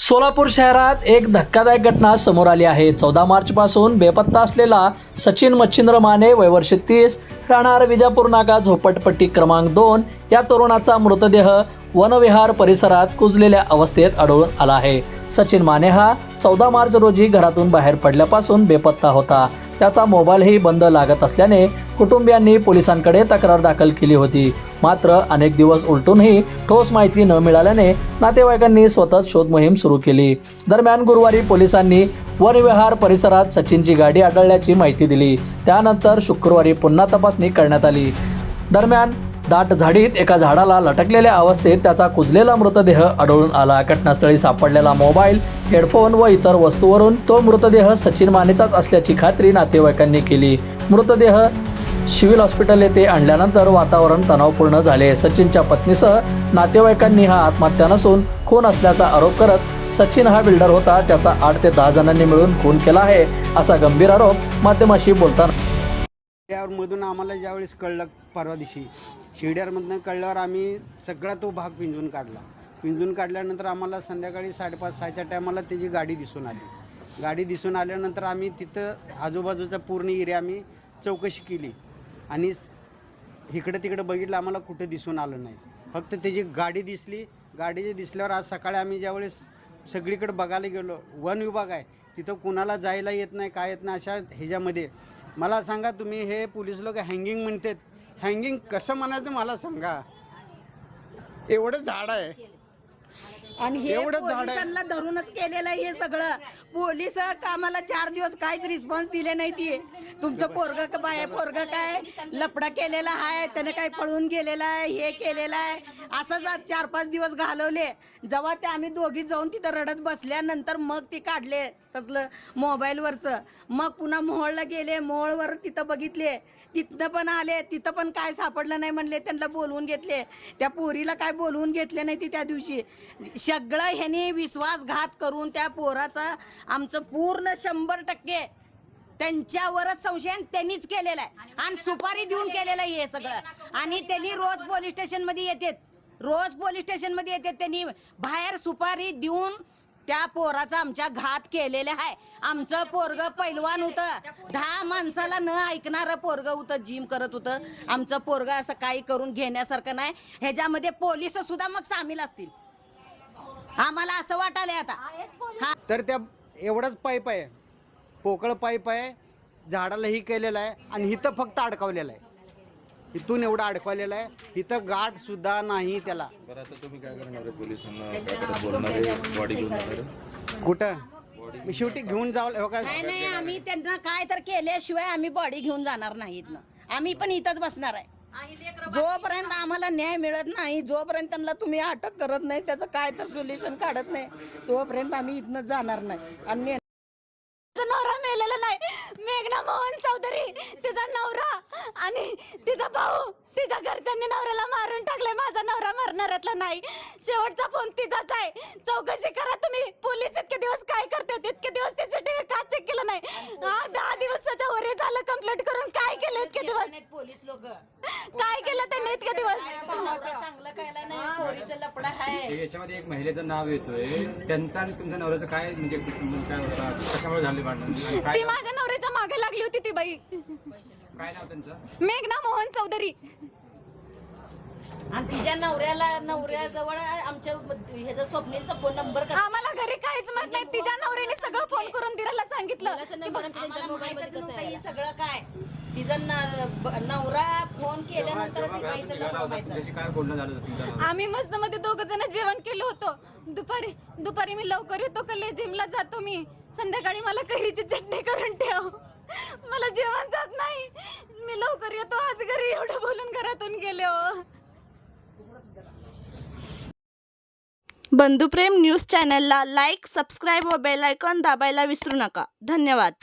सोलापूर शहरात एक धक्कादायक घटना समोर आली आहे। 14 मार्च पासून बेपत्ता असलेला सचिन मच्छिंद्र माने वय वर्ष 30 राहणार विजापूर नाका झोपडपट्टी क्रमांक 2 या तरुणाचा मृतदेह वनविहार परिसरात कुजलेल्या अवस्थेत आढळून आला आहे। सचिन माने हा 14 मार्च रोजी घरातून बाहेर पडल्यापासून बेपत्ता होता। त्याचा मोबाईलही बंद लागत असल्याने कुटुंबियांनी पोलिसांकडे तक्रार दाखल केली होती। मात्र अनेक दिवस उलटूनही ठोस माहिती न मिळाल्याने नातेवाईकांनी स्वतः शोध मोहीम सुरू केली। दरम्यान गुरुवारी पोलिसांनी वनविहार परिसरात सचिनची गाडी आढळल्याची माहिती दिली। त्यानंतर शुक्रवारी पुन्हा तपासणी करण्यात आली। दरम्यान दाट झाडीत एका झाडाला लटकलेल्या अवस्थेत त्याचा कुजलेला मृतदेह आढळून आला। घटनास्थळी सापडलेला मोबाईल, हेडफोन व इतर वस्तूवरून तो मृतदेह सचिन मानेचाच असल्याची खात्री नातेवाईकांनी केली। मृतदेह सिव्हिल हॉस्पिटल येथे आणल्यानंतर वातावरण तणावपूर्ण झाले। सचिनच्या पत्नीसह नातेवाईकांनी हा आत्महत्या नसून खून असल्याचा आरोप करत सचिन हा बिल्डर होता, त्याचा 8 ते 10 जणांनी मिळून खून केला आहे असा गंभीर आरोप माध्यमांशी बोलताना मधून आम्हाला ज्यावेळेस कळलं, परवा दिवशी शिवड्यारमधून कळल्यावर आम्ही सगळा तो भाग पिंजून काढला। पिंजून काढल्यानंतर आम्हाला संध्याकाळी 5:30-6च्या टायमाला त्याची गाडी दिसून आली। गाडी दिसून आल्यानंतर आम्ही तिथं आजूबाजूचा पूर्ण एरिया आम्ही चौकशी केली आणि इकडं तिकडं बघितलं, आम्हाला कुठं दिसून आलं नाही। फक्त त्याची गाडी दिसली। गाडी दिसल्यावर आज सकाळी आम्ही ज्यावेळेस सगळीकडे बघायला गेलो, वन विभाग आहे तिथं कुणाला जायला येत नाही, काय येत नाही। अशा ह्याच्यामध्ये मला सांगा, तुम्ही हे पोलीस लोक हँगिंग म्हणतात, हँगिंग कसं म्हणायचं मला सांगा? एवढं झाड आहे आणि हे एवढं झाड आहे, पोलिसांना धरूनच केलेलं आहे हे सगळं। पोलीस कामाला 4 दिवस काहीच रिस्पॉन्स दिले नाही। ती तुमचं पोरग बाय पोरग काय लपडा केलेला आहे, त्याने काय पळून गेलेला आहे, हे केलेलं आहे, असंच 4-5 दिवस घालवले। जेव्हा ते आम्ही दोघी जाऊन तिथं रडत बसल्यानंतर मग ती काढले तसलं मोबाईलवरचं। मग पुन्हा मोहोळला गेले, मोहोळवर तिथं बघितले, तिथनं पण आले, तिथं पण काय सापडलं नाही म्हणले। त्यांना बोलवून घेतले, त्या पोरीला काय बोलवून घेतले नाही ती त्या दिवशी। सगळं ह्यानी विश्वासघात करून त्या पोराचा आमचं पूर्ण 100% त्यांच्यावरच संशय त्यांनीच केलेला आहे आणि सुपारी देऊन केलेलं आहे हे सगळं। आणि त्यांनी रोज पोलीस स्टेशनमध्ये येतात, रोज पोलीस स्टेशनमध्ये येतात, त्यांनी बाहेर सुपारी देऊन त्या पोराचा आमच्या घात केलेला आहे। आमचं पोरग पैलवान होतं, 10 माणसाला न ऐकणारं पोरग होतं, जिम करत होतं। आमचं पोरग असं काही करून घेण्यासारखं नाही। ह्याच्यामध्ये पोलीस सुद्धा मग सामील असतील, आम्हाला असं वाटायला आता। तर त्या एवढंच पाईप आहे, पोकळ पाईप आहे, झाडालाही केलेलं आहे आणि इथं फक्त अडकवलेलं आहे। इथून एवढं अडकवलेलं आहे, इथं गाठ सुद्धा नाही त्याला। बरं, आता तुम्ही काय करणार आहे? पोलिसांना काय करत बोलणार आहे? बॉडी घेऊन जाणार आहे? कुठं मी शेवटी घेऊन जावं नाही, आम्ही त्यांना काय तर केल्याशिवाय आम्ही बॉडी घेऊन जाणार नाहीत ना। आम्ही पण इथंच बसणार आहे जोपर्यंत आम्हाला न्याय मिळत नाही, जोपर्यंत त्यांना तुम्ही अटक करत नाही, त्याचं काय तर सोल्युशन काढत नाही, तोपर्यंत आम्ही इथनं जाणार नाही। आणि नवरा मेलेला नाही, मेघना मोहन चौधरी तिचा नवरा आणि तिचा भाऊ, तिच्या घरच्यांनी नवऱ्याला मारून टाकले। माझा नवरा मरणाऱ्यातला नाही, शेवटचा फोन तिचाच आहे। चौकशी करा तुम्ही, पोलीस इतके दिवस काय करतात, इतके दिवस सीसीटीव्ही का चेक केलं नाही? 10 दिवसाच्या वर झालं कंप्लेंट करून, काय केलं इतके दिवस? पोलीस लोक काय केलं त्यांनी इतके दिवस? चांगलं केलं नाही, पोरीचं लपडा आहे। याच्यामध्ये एक महिलेचं नाव येतोय, त्यांचा आणि तुमच्या नवऱ्याचं काय म्हणजे काय होता, कशामुळे झाले भांडण? ती माझ्या नवऱ्याच्या मागे लागली होती ती बाई। काय नाव त्यांचं? मेघना मोहन चौधरी। आणि तिच्या नवऱ्याजवळ आमच्या ह्याचा स्वप्नीलचा फोन नंबर आम्हाला घरी काहीच माहित नाही। तिच्या नवऱ्याने सगळं फोन करून दिराला सांगितलं की सगळं काय तिचा नवरा फोन केल्यानंतरच बाईचं लग्न व्हायचं। काय बोलणं झालं तुमचं? आम्ही मस्त मध्ये 2 जण जेवण केलं होतं। दुपारी मी लवकर येतो, कले जिमला जातो मी, संध्याकाळी मला कैरीची चटणी करून ठेव, मला जेवण जात नाही, मी लवकर येतो आज घरी, एवढं बोलून घरातून गेले हो। बंधुप्रेम न्यूज चॅनलला लाईक, सबस्क्राईब व बेल आयकॉन दाबायला विसरू नका। धन्यवाद।